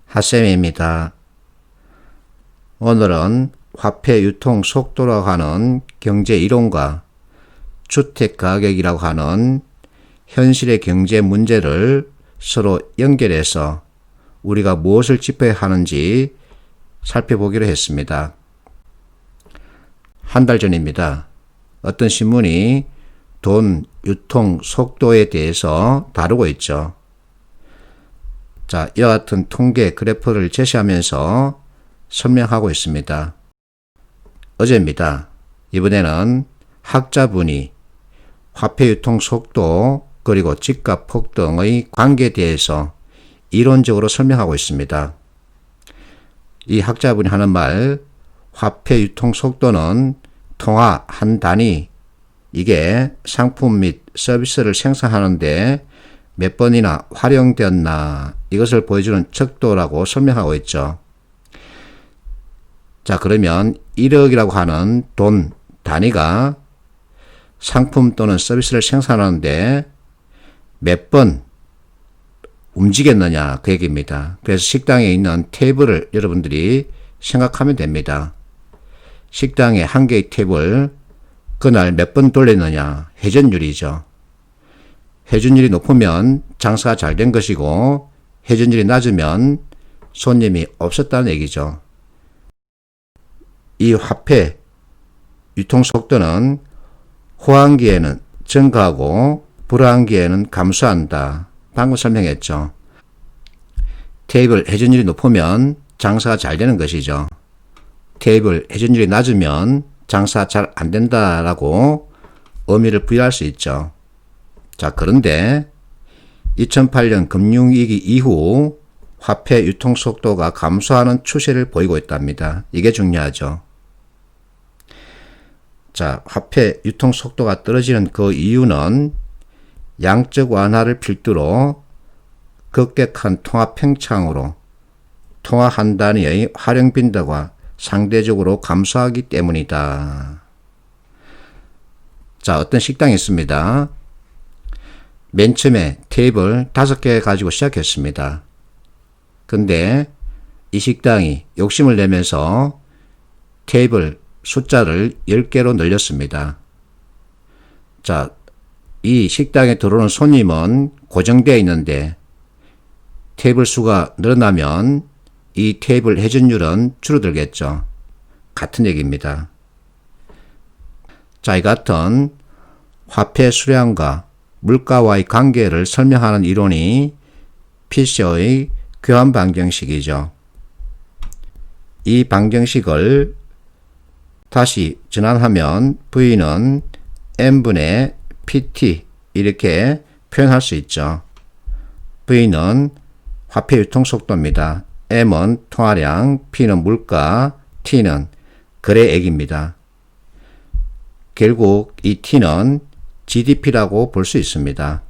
핫쌤입니다. 오늘은 화폐 유통 속도라고 하는 경제 이론과 주택 가격이라고 하는 현실의 경제 문제를 서로 연결해서 우리가 무엇을 짚어야 하는지 살펴보기로 했습니다. 한 달 전입니다. 어떤 신문이 돈 유통 속도에 대해서 다루고 있죠. 자, 이와 같은 통계 그래프를 제시하면서 설명하고 있습니다. 어제입니다. 이번에는 학자분이 화폐 유통 속도 그리고 집값 폭등의 관계에 대해서 이론적으로 설명하고 있습니다. 이 학자분이 하는 말, 화폐 유통 속도는 통화 한 단위, 이게 상품 및 서비스를 생산하는데 몇 번이나 활용되었나, 이것을 보여주는 척도라고 설명하고 있죠. 자, 그러면 1억이라고 하는 돈 단위가 상품 또는 서비스를 생산하는데 몇 번 움직였느냐, 그 얘기입니다. 그래서 식당에 있는 테이블을 여러분들이 생각하면 됩니다. 식당에 한 개의 테이블, 그날 몇 번 돌렸느냐, 회전율이죠. 회전율이 높으면 장사가 잘 된 것이고, 회전율이 낮으면 손님이 없었다는 얘기죠. 이 화폐 유통 속도는 호황기에는 증가하고 불황기에는 감소한다. 방금 설명했죠. 테이블 회전율이 높으면 장사가 잘 되는 것이죠. 테이블 회전율이 낮으면 장사 잘 안 된다라고 의미를 부여할 수 있죠. 자, 그런데 2008년 금융위기 이후 화폐 유통 속도가 감소하는 추세를 보이고 있답니다. 이게 중요하죠. 자, 화폐 유통 속도가 떨어지는 그 이유는 양적 완화를 필두로 급격한 통화 팽창으로 통화 한 단위의 활용 빈도가 상대적으로 감소하기 때문이다. 자, 어떤 식당이 있습니다. 맨 처음에 테이블 5개 가지고 시작했습니다. 근데 이 식당이 욕심을 내면서 테이블 숫자를 10개로 늘렸습니다. 자, 이 식당에 들어오는 손님은 고정되어 있는데 테이블 수가 늘어나면 이 테이블 회전율은 줄어들겠죠. 같은 얘기입니다. 자, 이 같은 화폐 수량과 물가와의 관계를 설명하는 이론이 피셔의 교환 방정식이죠. 이 방정식을 다시 전환하면 V는 N분의 PT 이렇게 표현할 수 있죠. V는 화폐 유통 속도입니다. M은 통화량, P는 물가, T는 거래액입니다. 결국 이 T는 GDP라고 볼 수 있습니다.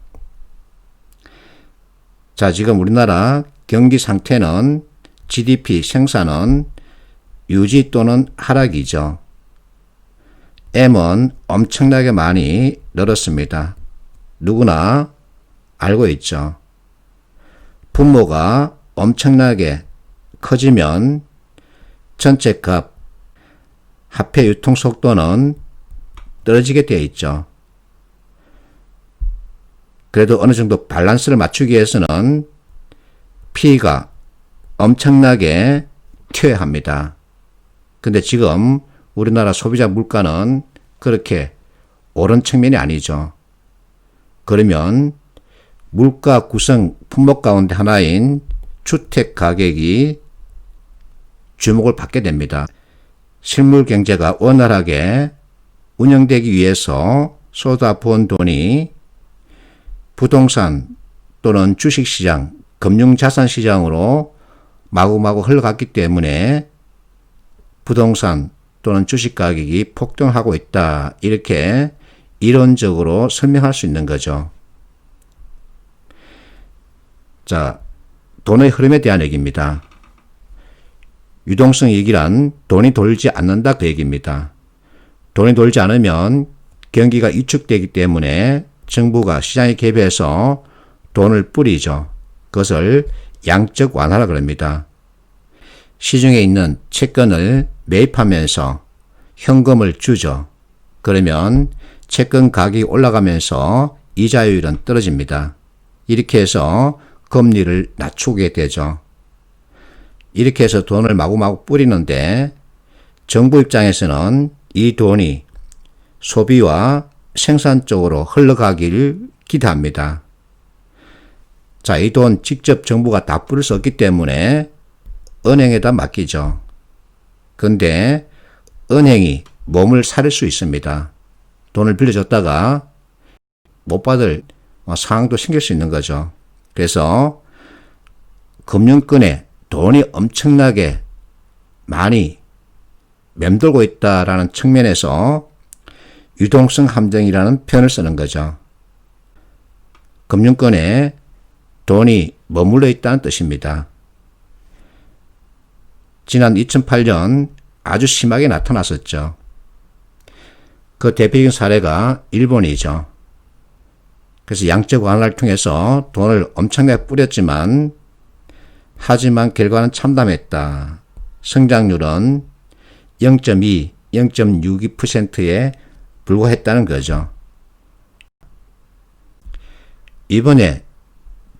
자, 지금 우리나라 경기 상태는 GDP 생산은 유지 또는 하락이죠. M은 엄청나게 많이 늘었습니다. 누구나 알고 있죠. 분모가 엄청나게 커지면 전체 값, 화폐 유통 속도는 떨어지게 되어 있죠. 그래도 어느 정도 밸런스를 맞추기 위해서는 P가 엄청나게 튀어야 합니다. 근데 지금 우리나라 소비자 물가는 그렇게 오른 측면이 아니죠. 그러면 물가 구성 품목 가운데 하나인 주택 가격이 주목을 받게 됩니다. 실물 경제가 원활하게 운영되기 위해서 쏟아부은 돈이 부동산 또는 주식시장, 금융자산시장으로 마구마구 흘러갔기 때문에 부동산 또는 주식 가격이 폭등하고 있다. 이렇게 이론적으로 설명할 수 있는 거죠. 자, 돈의 흐름에 대한 얘기입니다. 유동성 이익이란 돈이 돌지 않는다, 그 얘기입니다. 돈이 돌지 않으면 경기가 위축되기 때문에 정부가 시장에 개입해서 돈을 뿌리죠. 그것을 양적 완화라 그럽니다. 시중에 있는 채권을 매입하면서 현금을 주죠. 그러면 채권 가격이 올라가면서 이자율은 떨어집니다. 이렇게 해서 금리를 낮추게 되죠. 이렇게 해서 돈을 마구마구 뿌리는데 정부 입장에서는 이 돈이 소비와 생산 쪽으로 흘러가기를 기대합니다. 자, 이 돈 직접 정부가 다 뿌릴 수 없기 때문에 은행에다 맡기죠. 근데 은행이 몸을 사릴 수 있습니다. 돈을 빌려줬다가 못 받을 상황도 생길 수 있는 거죠. 그래서 금융권에 돈이 엄청나게 많이 맴돌고 있다라는 측면에서 유동성 함정이라는 표현을 쓰는 거죠. 금융권에 돈이 머물러 있다는 뜻입니다. 지난 2008년 아주 심하게 나타났었죠. 그 대표적인 사례가 일본이죠. 그래서 양적 완화를 통해서 돈을 엄청나게 뿌렸지만 하지만 결과는 참담했다. 성장률은 0.2, 0.62%에 불과했다는 거죠. 이번에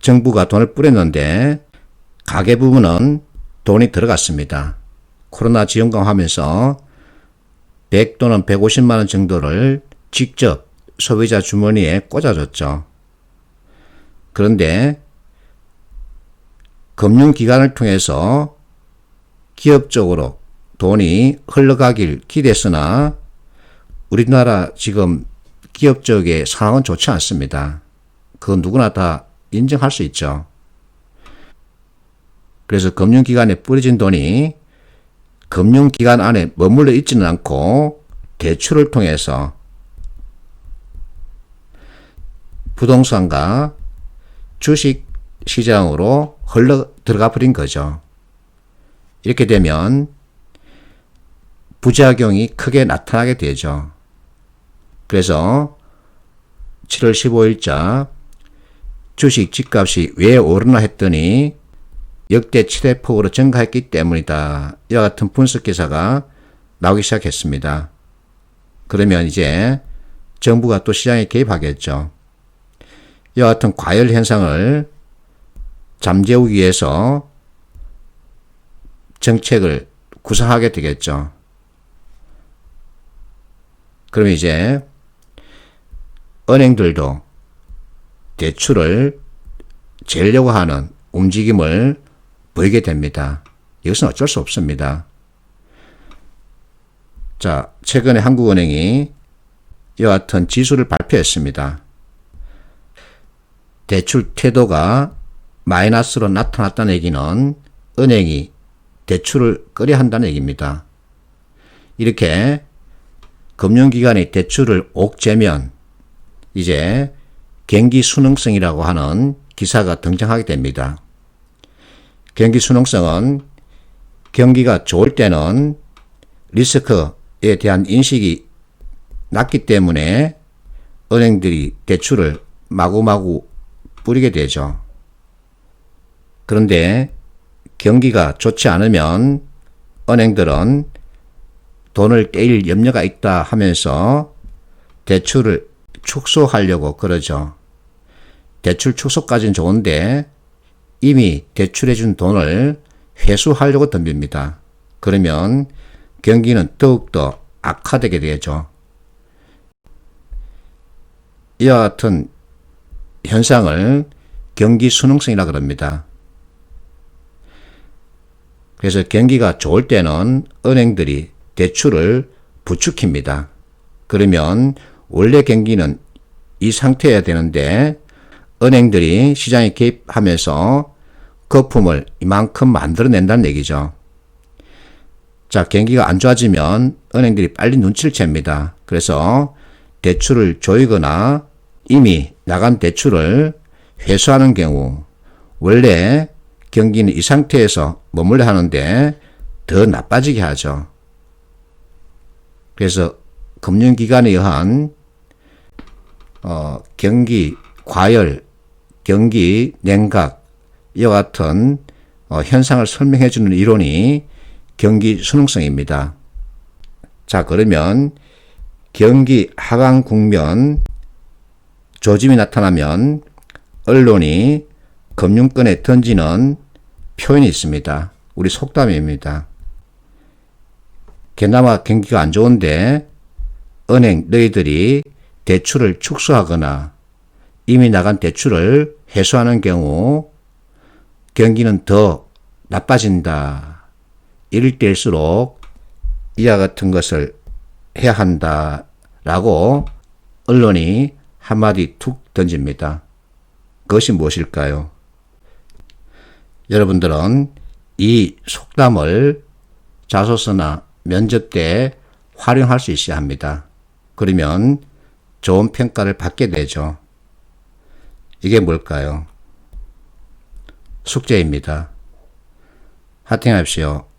정부가 돈을 뿌렸는데 가계 부분은 돈이 들어갔습니다. 코로나 지원금 하면서 100 또는 150만 원 정도를 직접 소비자 주머니에 꽂아줬죠. 그런데 금융기관을 통해서 기업 쪽으로 돈이 흘러가길 기대했으나 우리나라 지금 기업 쪽의 상황은 좋지 않습니다. 그건 누구나 다 인정할 수 있죠. 그래서 금융기관에 뿌려진 돈이 금융기관 안에 머물러 있지는 않고 대출을 통해서 부동산과 주식 시장으로 흘러 들어가 버린 거죠. 이렇게 되면 부작용이 크게 나타나게 되죠. 그래서 7월 15일자 주식 집값이 왜 오르나 했더니 역대 최대폭으로 증가했기 때문이다. 이와 같은 분석 기사가 나오기 시작했습니다. 그러면 이제 정부가 또 시장에 개입하겠죠. 이와 같은 과열 현상을 잠재우기 위해서 정책을 구상하게 되겠죠. 그럼 이제 은행들도 대출을 재려고 하는 움직임을 보이게 됩니다. 이것은 어쩔 수 없습니다. 자, 최근에 한국은행이 이와 같은 지수를 발표했습니다. 대출 태도가 마이너스로 나타났다는 얘기는 은행이 대출을 꺼려 한다는 얘기입니다. 이렇게 금융기관이 대출을 옥죄면 이제 경기 순응성이라고 하는 기사가 등장하게 됩니다. 경기 순응성은 경기가 좋을 때는 리스크에 대한 인식이 낮기 때문에 은행들이 대출을 마구마구 뿌리게 되죠. 그런데 경기가 좋지 않으면 은행들은 돈을 떼일 염려가 있다 하면서 대출을 축소하려고 그러죠. 대출 축소까지는 좋은데 이미 대출해준 돈을 회수하려고 덤빕니다. 그러면 경기는 더욱더 악화되게 되죠. 이와 같은 현상을 경기 순응성이라고 합니다. 그래서 경기가 좋을 때는 은행들이 대출을 부추깁니다. 그러면 원래 경기는 이 상태여야 되는데 은행들이 시장에 개입하면서 거품을 이만큼 만들어낸다는 얘기죠. 자, 경기가 안 좋아지면 은행들이 빨리 눈치를 챕니다. 그래서 대출을 조이거나 이미 나간 대출을 회수하는 경우 원래 경기는 이 상태에서 머물러 하는데 더 나빠지게 하죠. 그래서 금융기관에 의한 경기 과열, 경기 냉각 이와 같은 현상을 설명해 주는 이론이 경기 수능성입니다. 자, 그러면 경기 하강 국면 조짐이 나타나면 언론이 금융권에 던지는 표현이 있습니다. 우리 속담입니다. 그나마 경기가 안 좋은데 은행 너희들이 대출을 축소하거나 이미 나간 대출을 회수하는 경우 경기는 더 나빠진다. 이럴 때일수록 이와 같은 것을 해야 한다 라고 언론이 한마디 툭 던집니다. 그것이 무엇일까요? 여러분들은 이 속담을 자소서나 면접 때 활용할 수 있어야 합니다. 그러면 좋은 평가를 받게 되죠. 이게 뭘까요? 숙제입니다. 화이팅 하십시오.